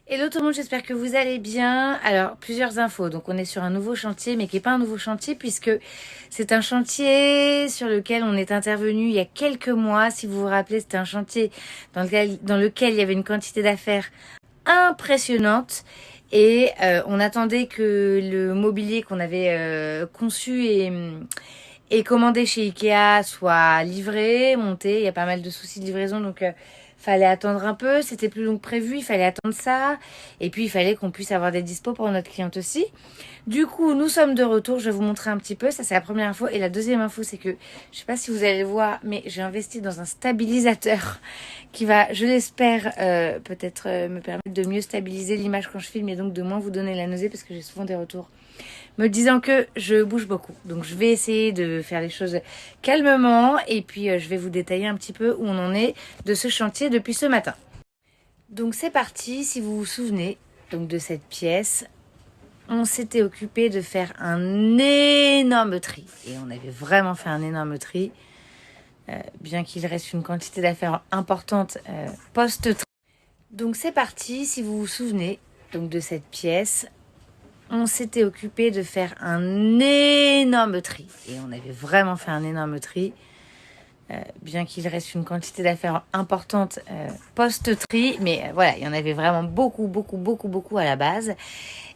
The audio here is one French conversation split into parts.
Hello tout le monde, j'espère que vous allez bien. Alors, plusieurs infos. Donc, on est sur un nouveau chantier, mais qui n'est pas un nouveau chantier puisque c'est un chantier sur lequel on est intervenu il y a quelques mois. Si vous vous rappelez, c'était un chantier dans lequel il y avait une quantité d'affaires impressionnante. Et on attendait que le mobilier qu'on avait conçu et commandé chez Ikea soit livré, monté. Il y a pas mal de soucis de livraison, donc fallait attendre un peu. C'était plus long que prévu, il fallait attendre ça. Et puis il fallait qu'on puisse avoir des dispos pour notre cliente aussi. Du coup, nous sommes de retour. Je vais vous montrer un petit peu. Ça, c'est la première info. Et la deuxième info, c'est que, je sais pas si vous allez le voir, mais j'ai investi dans un stabilisateur qui va, je l'espère, peut-être me permettre de mieux stabiliser l'image quand je filme et donc de moins vous donner la nausée parce que j'ai souvent des retours me disant que je bouge beaucoup. Donc je vais essayer de faire les choses calmement et puis je vais vous détailler un petit peu où on en est de ce chantier depuis ce matin. Donc c'est parti, si vous vous souvenez donc de cette pièce, on s'était occupé de faire un énorme tri. Et on avait vraiment fait un énorme tri, bien qu'il reste une quantité d'affaires importante post-tri. Donc c'est parti, si vous vous souvenez donc de cette pièce, on s'était occupé de faire un énorme tri. Et on avait vraiment fait un énorme tri, bien qu'il reste une quantité d'affaires importante post-tri. Mais voilà, il y en avait vraiment beaucoup à la base.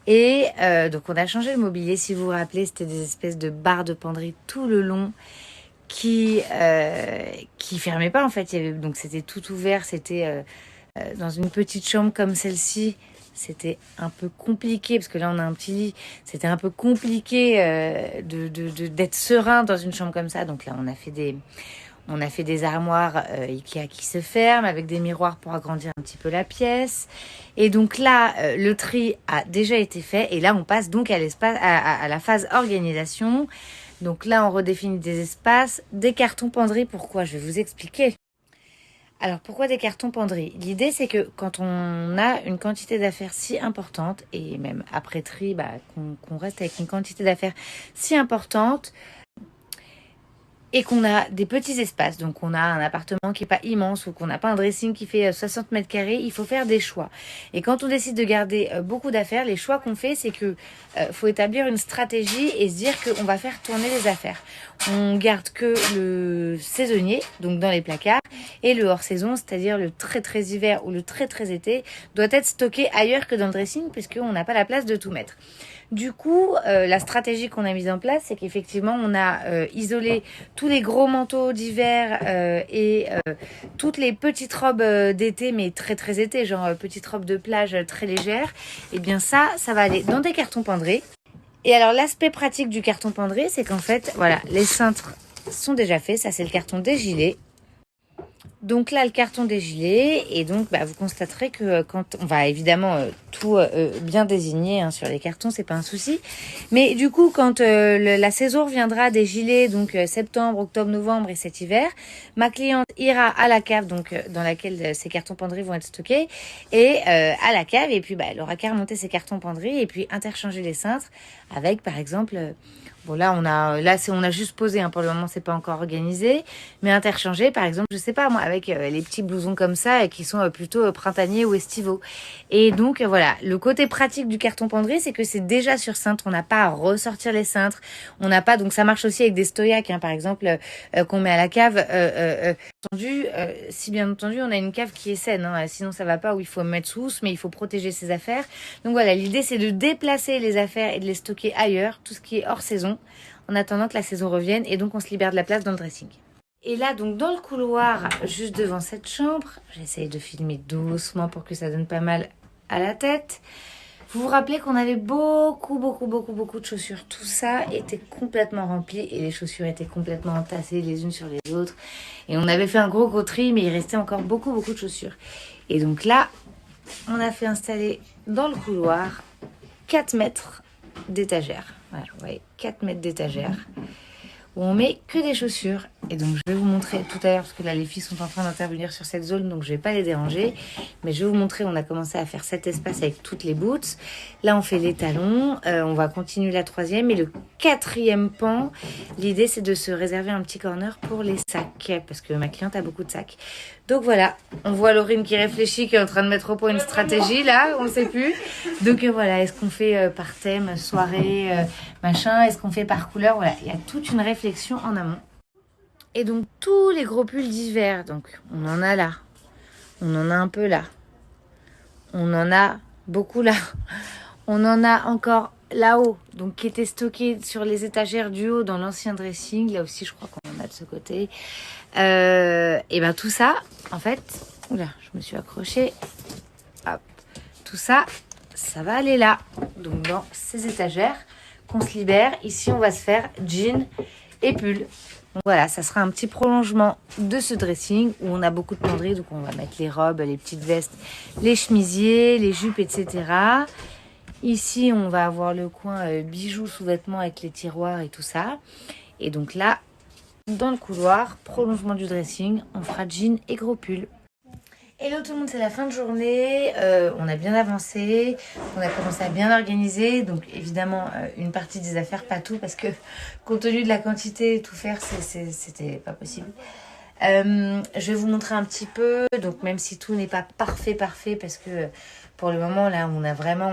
Et donc on a changé le mobilier. Si vous vous rappelez, c'était des espèces de barres de penderie tout le long qui fermaient pas en fait. Donc c'était tout ouvert, c'était dans une petite chambre comme celle-ci. C'était un peu compliqué, parce que là on a un petit lit, c'était un peu compliqué d'être serein dans une chambre comme ça. Donc là on a fait des armoires Ikea qui se ferment avec des miroirs pour agrandir un petit peu la pièce. Et donc là, le tri a déjà été fait. Et là, on passe donc à la phase organisation. Donc là, on redéfinit des espaces, des cartons penderies. Pourquoi? Je vais vous expliquer. Alors, pourquoi des cartons penderies? L'idée, c'est que quand on a une quantité d'affaires si importante, et même après tri, qu'on reste avec une quantité d'affaires si importante, et qu'on a des petits espaces, donc on a un appartement qui n'est pas immense ou qu'on n'a pas un dressing qui fait 60 mètres carrés, il faut faire des choix. Et quand on décide de garder beaucoup d'affaires, les choix qu'on fait, c'est que faut établir une stratégie et se dire qu'on va faire tourner les affaires. On garde que le saisonnier, donc dans les placards, et le hors-saison, c'est-à-dire le très hiver ou le très été, doit être stocké ailleurs que dans le dressing puisqu'on n'a pas la place de tout mettre. Du coup, la stratégie qu'on a mise en place, c'est qu'effectivement, on a isolé tous les gros manteaux d'hiver et toutes les petites robes d'été, mais très été, genre petites robes de plage très légères. Et bien ça va aller dans des cartons pendrés. Et alors, l'aspect pratique du carton pendré, c'est qu'en fait, voilà, les cintres sont déjà faits. Ça, c'est le carton des gilets. Donc là, le carton des gilets, et donc vous constaterez que quand on va évidemment tout bien désigner hein, sur les cartons, c'est pas un souci. Mais du coup, quand la saison reviendra des gilets, donc septembre, octobre, novembre et cet hiver, ma cliente ira à la cave, donc dans laquelle ces cartons penderies vont être stockés, et à la cave, et puis elle aura qu'à remonter ces cartons penderies et puis interchanger les cintres avec, par exemple. Bon là on a juste posé hein, pour le moment c'est pas encore organisé mais interchanger par exemple je sais pas moi avec les petits blousons comme ça qui sont plutôt printaniers ou estivaux et donc voilà le côté pratique du carton penderie c'est que c'est déjà sur cintre on n'a pas à ressortir les cintres on n'a pas donc ça marche aussi avec des stoyacs hein, par exemple qu'on met à la cave si bien entendu on a une cave qui est saine hein, sinon ça va pas où il faut mettre sous mais il faut protéger ses affaires donc voilà l'idée c'est de déplacer les affaires et de les stocker ailleurs tout ce qui est hors saison en attendant que la saison revienne et donc on se libère de la place dans le dressing. Et là donc dans le couloir juste devant cette chambre, j'essaye de filmer doucement pour que ça donne pas mal à la tête. Vous vous rappelez qu'on avait beaucoup de chaussures. Tout ça était complètement rempli et les chaussures étaient complètement entassées les unes sur les autres. Et on avait fait un gros tri mais il restait encore beaucoup de chaussures. Et donc là, on a fait installer dans le couloir 4 mètres d'étagère. Voilà, vous voyez, 4 mètres d'étagère où on met que des chaussures. Et donc je vais vous montrer tout à l'heure, parce que là les filles sont en train d'intervenir sur cette zone, donc je vais pas les déranger. Mais je vais vous montrer, on a commencé à faire cet espace avec toutes les boots. Là on fait les talons, on va continuer la troisième. Et le quatrième pan, l'idée c'est de se réserver un petit corner pour les sacs, parce que ma cliente a beaucoup de sacs. Donc voilà, on voit Laurine qui réfléchit, qui est en train de mettre au point une stratégie là, on ne sait plus. Donc voilà, est-ce qu'on fait par thème, soirée, machin, est-ce qu'on fait par couleur? Voilà, il y a toute une réflexion en amont. Et donc tous les gros pulls d'hiver, donc on en a là, on en a un peu là, on en a beaucoup là, on en a encore là-haut, donc qui était stocké sur les étagères du haut dans l'ancien dressing, là aussi je crois qu'on en a de ce côté. Et ben tout ça, en fait, oula, je me suis accrochée, hop, tout ça, ça va aller là, donc dans ces étagères qu'on se libère. Ici on va se faire jean et pull. Donc voilà, ça sera un petit prolongement de ce dressing où on a beaucoup de penderies. Donc on va mettre les robes, les petites vestes, les chemisiers, les jupes, etc. Ici, on va avoir le coin bijoux, sous-vêtements avec les tiroirs et tout ça. Et donc là, dans le couloir, prolongement du dressing, on fera jean et gros pull. Hello tout le monde, c'est la fin de journée, on a bien avancé, on a commencé à bien organiser, donc évidemment une partie des affaires, pas tout, parce que compte tenu de la quantité, tout faire, c'était pas possible. Je vais vous montrer un petit peu, donc même si tout n'est pas parfait, parce que pour le moment là, on a vraiment,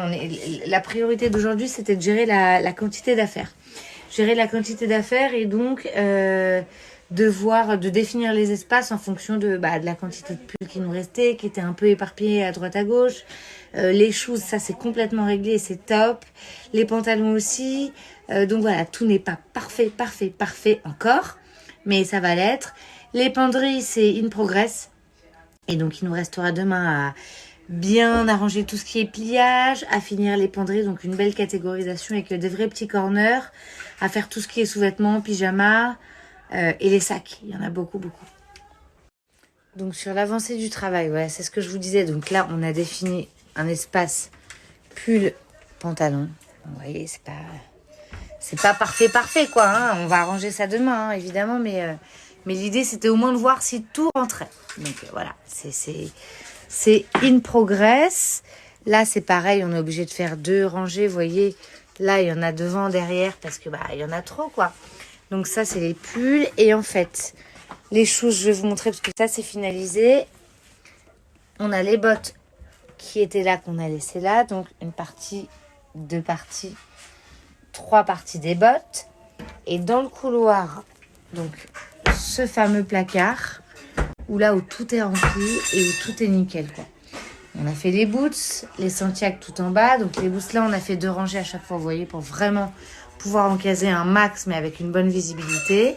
la priorité d'aujourd'hui c'était de gérer la quantité d'affaires. Gérer la quantité d'affaires et donc de définir les espaces en fonction de la quantité de pulls qui nous restait, qui étaient un peu éparpillés à droite à gauche. Les choses, ça c'est complètement réglé, c'est top. Les pantalons aussi. Donc voilà, tout n'est pas parfait encore, mais ça va l'être. Les penderies, c'est in progress. Et donc il nous restera demain à bien arranger tout ce qui est pliage, à finir les penderies, donc une belle catégorisation avec des vrais petits corners, à faire tout ce qui est sous-vêtements, pyjama. Et les sacs, il y en a beaucoup. Donc sur l'avancée du travail, voilà, c'est ce que je vous disais. Donc là, on a défini un espace pull, pantalon. Vous voyez, c'est pas parfait quoi. Hein. On va arranger ça demain, hein, évidemment, mais l'idée c'était au moins de voir si tout rentrait. Donc voilà, c'est in progress. Là, c'est pareil, on est obligé de faire 2 rangées. Vous voyez, là, il y en a devant, derrière, parce que il y en a trop quoi. Donc ça, c'est les pulls. Et en fait, les choses, je vais vous montrer parce que ça, c'est finalisé. On a les bottes qui étaient là, qu'on a laissées là. Donc, une partie, 2 parties, 3 parties des bottes. Et dans le couloir, donc, ce fameux placard, où tout est rempli et où tout est nickel, quoi. On a fait les boots, les Santiago tout en bas. Donc, les boots, là, on a fait 2 rangées à chaque fois, vous voyez, pour vraiment pouvoir en caser un max, mais avec une bonne visibilité.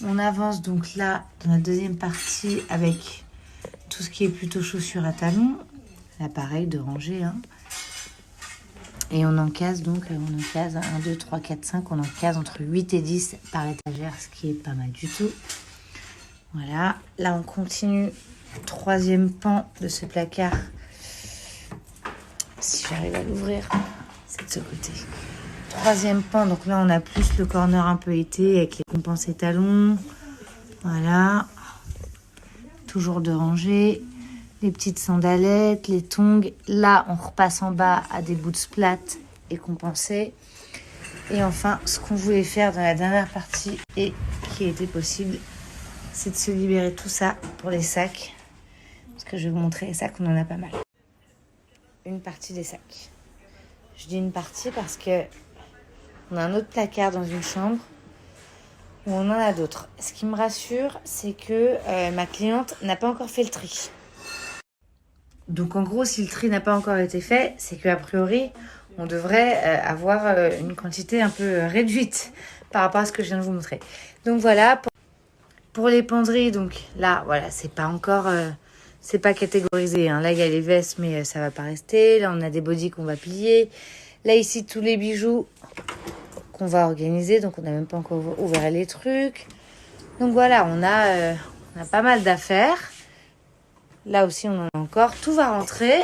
On avance donc là dans la deuxième partie avec tout ce qui est plutôt chaussures à talons. Là, pareil, de rangées. Hein. Et on en case donc, 1, 2, 3, 4, 5. On en case entre 8 et 10 par étagère, ce qui est pas mal du tout. Voilà. Là, on continue. Troisième pan de ce placard. Si j'arrive à l'ouvrir, c'est de ce côté. Troisième pan, donc là on a plus le corner un peu été avec les compensés talons. Voilà. Toujours de rangée. Les petites sandalettes, les tongs. Là on repasse en bas à des boots plates et compensés. Et enfin, ce qu'on voulait faire dans la dernière partie et qui était possible, c'est de se libérer de tout ça pour les sacs. Parce que je vais vous montrer les sacs, on en a pas mal. Une partie des sacs. Je dis une partie parce que on a un autre placard dans une chambre où on en a d'autres. Ce qui me rassure, c'est que ma cliente n'a pas encore fait le tri. Donc en gros, si le tri n'a pas encore été fait, c'est qu'a priori, on devrait avoir une quantité un peu réduite par rapport à ce que je viens de vous montrer. Donc voilà, pour les penderies, donc là, voilà, c'est pas encore... c'est pas catégorisé. Hein. Là, il y a les vestes, mais ça va pas rester. Là, on a des bodys qu'on va plier. Là, ici, tous les bijoux qu'on va organiser. Donc, on n'a même pas encore ouvert les trucs. Donc, voilà, on a pas mal d'affaires. Là aussi, on en a encore. Tout va rentrer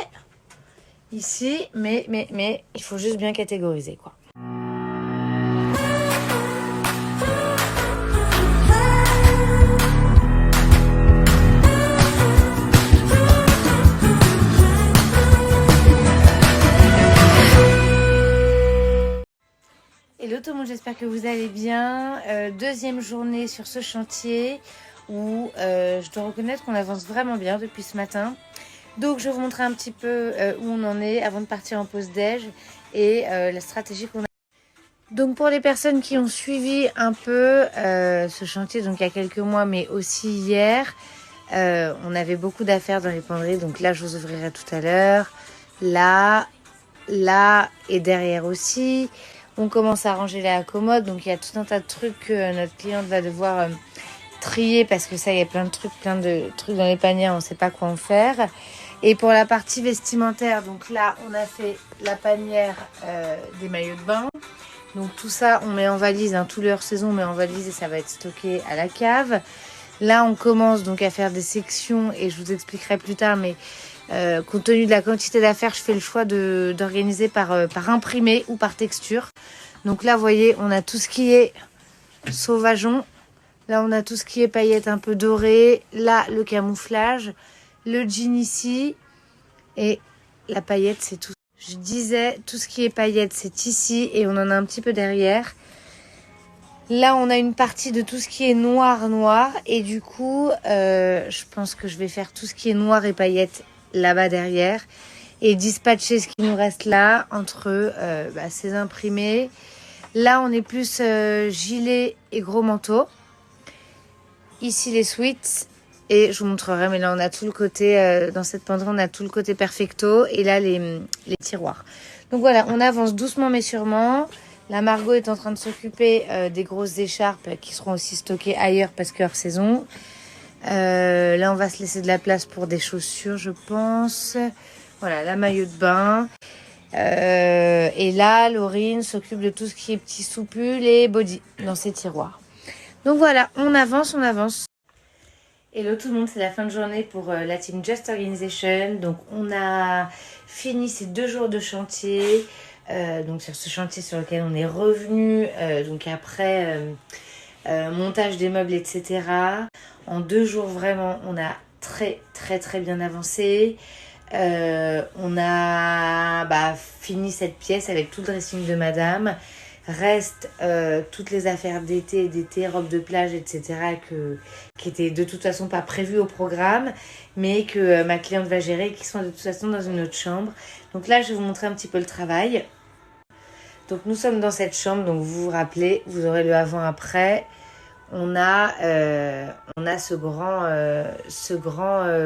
ici. Mais il faut juste bien catégoriser, quoi. tout le monde, j'espère que vous allez bien. Deuxième journée sur ce chantier où je dois reconnaître qu'on avance vraiment bien depuis ce matin. Donc je vais vous montrer un petit peu où on en est avant de partir en pause déj et la stratégie qu'on a. Donc pour les personnes qui ont suivi un peu ce chantier, donc il y a quelques mois mais aussi hier, on avait beaucoup d'affaires dans les penderies. Donc là je vous ouvrirai tout à l'heure. Là et derrière aussi. On commence à ranger la commode, donc il y a tout un tas de trucs que notre cliente va devoir trier parce que ça, il y a plein de trucs dans les paniers, on ne sait pas quoi en faire. Et pour la partie vestimentaire, donc là, on a fait la panière des maillots de bain. Donc tout ça, on met en valise, tout le hors-saison, on met en valise et ça va être stocké à la cave. Là, on commence donc à faire des sections et je vous expliquerai plus tard, mais compte tenu de la quantité d'affaires, je fais le choix d'organiser par imprimé ou par texture. Donc là, vous voyez, on a tout ce qui est sauvageon. Là, on a tout ce qui est paillettes un peu dorées. Là, le camouflage. Le jean ici. Et la paillette, c'est tout. Je disais, tout ce qui est paillettes, c'est ici. Et on en a un petit peu derrière. Là, on a une partie de tout ce qui est noir. Et du coup, je pense que je vais faire tout ce qui est noir et paillettes là-bas derrière et dispatcher ce qui nous reste là entre ces imprimés. Là on est plus gilet et gros manteau, ici les sweats et je vous montrerai, mais là on a tout le côté dans cette penderie on a tout le côté perfecto et là les tiroirs. Donc voilà, on avance doucement mais sûrement. La Margot est en train de s'occuper des grosses écharpes qui seront aussi stockées ailleurs parce que hors saison. Là, on va se laisser de la place pour des chaussures, je pense. Voilà, la maillot de bain. Et là, Laurine s'occupe de tout ce qui est petits soupules et body dans ses tiroirs. Donc voilà, on avance. Hello tout le monde, c'est la fin de journée pour la team Just Organization. Donc on a fini ces 2 jours de chantier. Donc sur ce chantier sur lequel on est revenu. Donc après... montage des meubles, etc. En 2 jours, vraiment, on a très bien avancé. On a fini cette pièce avec tout le dressing de madame. Reste toutes les affaires d'été, robes de plage, etc. qui étaient de toute façon pas prévues au programme, mais que ma cliente va gérer, qui sont de toute façon dans une autre chambre. Donc là, je vais vous montrer un petit peu le travail. Donc nous sommes dans cette chambre, donc vous vous rappelez, vous aurez le avant-après. On a ce grand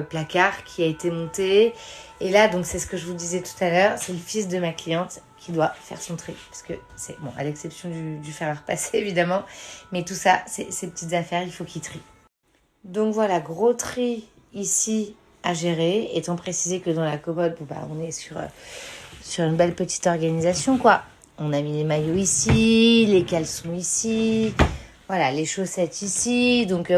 placard qui a été monté. Et là, donc c'est ce que je vous disais tout à l'heure, c'est le fils de ma cliente qui doit faire son tri. Parce que c'est, bon, à l'exception du fer à repasser évidemment, mais tout ça, ces petites affaires, il faut qu'il trie. Donc voilà, gros tri ici à gérer, étant précisé que dans la commode, on est sur une belle petite organisation, quoi. On a mis les maillots ici, les caleçons ici, voilà, les chaussettes ici. Donc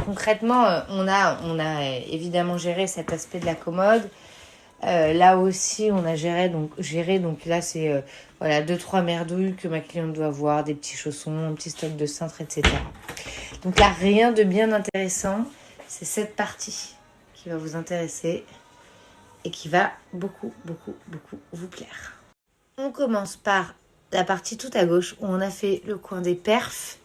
concrètement, on a évidemment géré cet aspect de la commode. Là aussi, on a géré. Donc là, c'est 2-3 merdouilles que ma cliente doit avoir, des petits chaussons, un petit stock de cintres, etc. Donc là, rien de bien intéressant. C'est cette partie qui va vous intéresser et qui va beaucoup vous plaire. On commence par la partie tout à gauche où on a fait le coin des perfs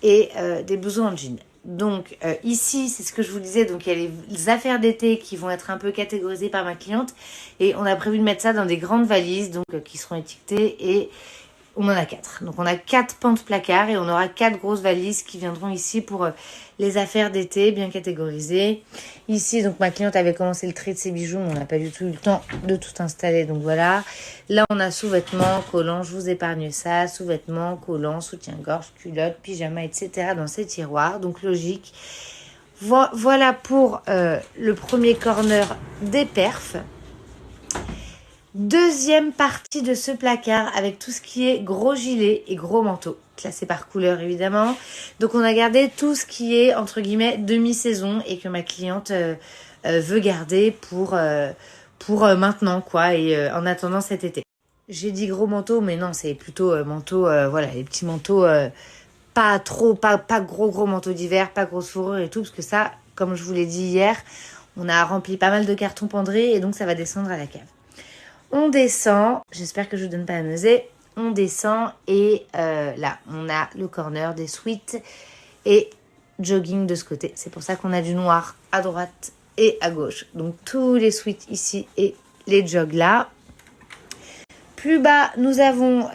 et des blousons en jean. Donc ici, c'est ce que je vous disais, donc il y a les affaires d'été qui vont être un peu catégorisées par ma cliente et on a prévu de mettre ça dans des grandes valises donc qui seront étiquetées et on en a 4. Donc on a 4 pentes placards et on aura 4 grosses valises qui viendront ici pour les affaires d'été bien catégorisées. Ici, donc ma cliente avait commencé le tri de ses bijoux, mais on n'a pas du tout eu le temps de tout installer. Donc voilà. Là, on a sous-vêtements, collants, je vous épargne ça. Sous-vêtements, collants, soutien-gorge, culottes, pyjama, etc. dans ces tiroirs. Donc logique. Voilà pour le premier corner des perfs. Deuxième partie de ce placard avec tout ce qui est gros gilet et gros manteau, classé par couleur évidemment. Donc on a gardé tout ce qui est entre guillemets demi-saison et que ma cliente veut garder pour maintenant quoi et en attendant cet été. J'ai dit gros manteau mais non c'est plutôt manteau les petits manteaux pas gros manteau d'hiver, pas grosse fourrure et tout parce que ça comme je vous l'ai dit hier on a rempli pas mal de cartons penderies et donc ça va descendre à la cave. On descend, j'espère que je ne vous donne pas à nauser, on descend et là, on a le corner des sweats et jogging de ce côté. C'est pour ça qu'on a du noir à droite et à gauche. Donc, tous les sweats ici et les jogs là. Plus bas, nous avons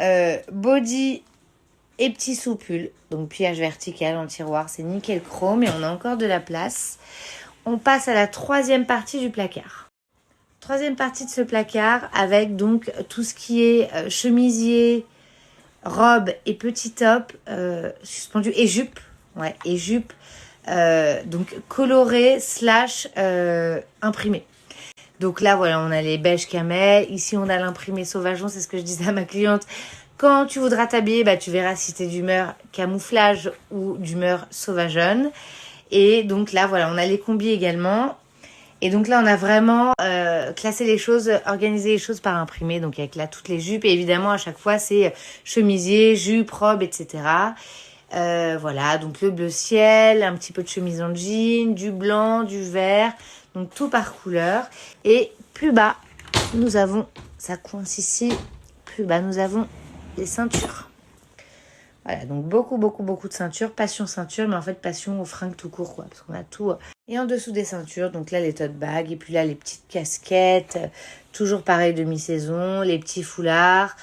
body et petit sous-pull. Donc, pliage vertical en tiroir. C'est nickel chrome et on a encore de la place. On passe à la troisième partie du placard. Troisième partie de ce placard avec donc tout ce qui est chemisier, robe et petit top suspendu et jupe. Ouais, et jupe donc coloré / imprimé. Donc là, voilà, on a les beiges camel. Ici, on a l'imprimé sauvageon. C'est ce que je disais à ma cliente. Quand tu voudras t'habiller, bah, tu verras si t'es d'humeur camouflage ou d'humeur sauvageonne. Et donc là, voilà, on a les combis également. Et donc là, on a vraiment classé les choses, organisé les choses par imprimé. Donc avec là, toutes les jupes. Et évidemment, à chaque fois, c'est chemisier, jupe, robe, etc. Voilà, donc le bleu ciel, un petit peu de chemise en jean, du blanc, du vert. Donc tout par couleur. Et plus bas, nous avons, ça coince ici, plus bas, nous avons les ceintures. Voilà, donc beaucoup de ceintures. Passion ceinture, mais en fait passion aux fringues tout court, quoi. Parce qu'on a tout. Et en dessous des ceintures, donc là les tote bags, et puis là les petites casquettes, toujours pareil demi-saison, les petits foulards.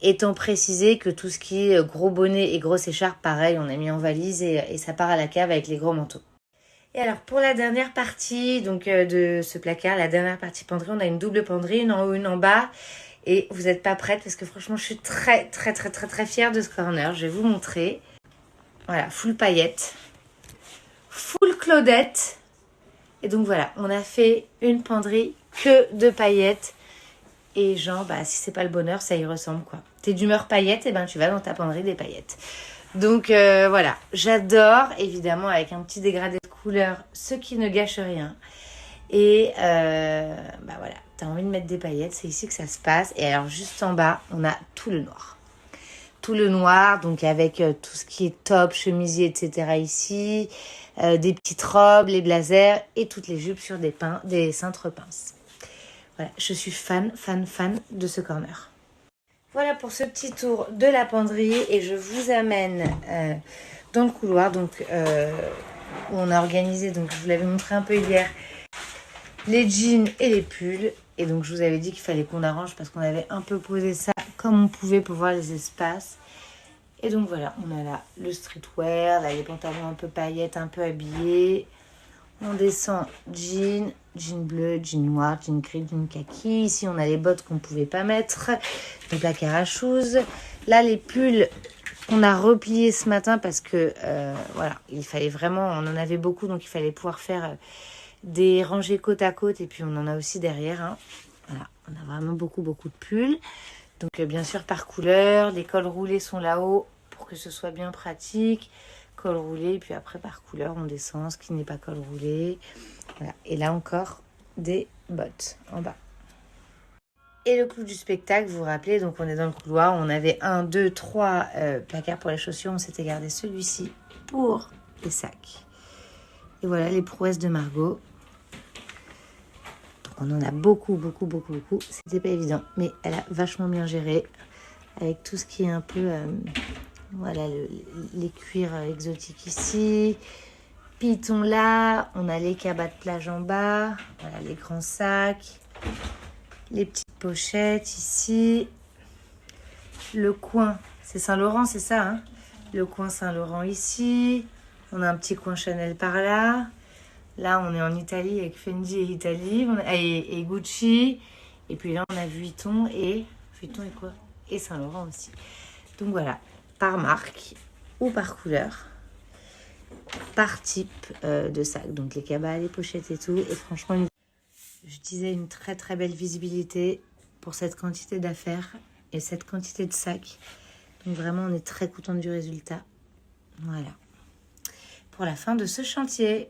Étant précisé que tout ce qui est gros bonnet et grosses écharpes, pareil, on a mis en valise et ça part à la cave avec les gros manteaux. Et alors pour la dernière partie donc de ce placard, la dernière partie penderie, on a une double penderie, une en haut, une en bas. Et vous n'êtes pas prête parce que franchement, je suis très fière de ce corner. Je vais vous montrer. Voilà, full paillettes, full Claudette. Et donc voilà, on a fait une penderie que de paillettes. Et genre, bah, si c'est pas le bonheur, ça y ressemble, quoi. T'es d'humeur paillettes, et ben tu vas dans ta penderie des paillettes. Donc voilà, j'adore, évidemment, avec un petit dégradé de couleur, ce qui ne gâche rien. Et bah voilà, t'as envie de mettre des paillettes, c'est ici que ça se passe. Et alors juste en bas, on a tout le noir. Tout le noir, donc avec tout ce qui est top, chemisier, etc. ici. Des petites robes, les blazers et toutes les jupes sur des cintres pinces. Voilà, je suis fan de ce corner. Voilà pour ce petit tour de la penderie et je vous amène dans le couloir. Donc où on a organisé, donc je vous l'avais montré un peu hier, les jeans et les pulls. Et donc, je vous avais dit qu'il fallait qu'on arrange parce qu'on avait un peu posé ça comme on pouvait pour voir les espaces. Et donc, voilà, on a là le streetwear, là, les pantalons un peu paillettes, un peu habillés. On descend jean bleu, jean noir, jean gris, jean kaki. Ici, on a les bottes qu'on ne pouvait pas mettre. Donc, la carachouse. Là, les pulls qu'on a repliés ce matin parce que, voilà, il fallait vraiment, on en avait beaucoup, donc il fallait pouvoir faire des rangées côte à côte et puis on en a aussi derrière. Hein. Voilà, on a vraiment beaucoup de pulls. Donc bien sûr par couleur, les cols roulés sont là-haut pour que ce soit bien pratique. Col roulé et puis après par couleur on descend ce qui n'est pas col roulé. Voilà. Et là encore des bottes en bas. Et le clou du spectacle, vous vous rappelez, donc on est dans le couloir, on avait 1, 2, 3 placards pour les chaussures, on s'était gardé celui-ci pour les sacs. Et voilà les prouesses de Margot. On en a beaucoup. C'était pas évident, mais elle a vachement bien géré avec tout ce qui est un peu, voilà, les cuirs exotiques ici. Piton là, on a les cabas de plage en bas, voilà les grands sacs, les petites pochettes ici. Le coin, c'est Saint-Laurent, c'est ça, hein? Le coin Saint-Laurent ici. On a un petit coin Chanel par là. Là, on est en Italie avec Fendi et Gucci. Et puis là, on a Vuitton et quoi? Et Saint-Laurent aussi. Donc voilà, par marque ou par couleur, par type de sac. Donc les cabas, les pochettes et tout. Et franchement, je disais une très belle visibilité pour cette quantité d'affaires et cette quantité de sacs. Donc vraiment, on est très content du résultat. Voilà. Pour la fin de ce chantier.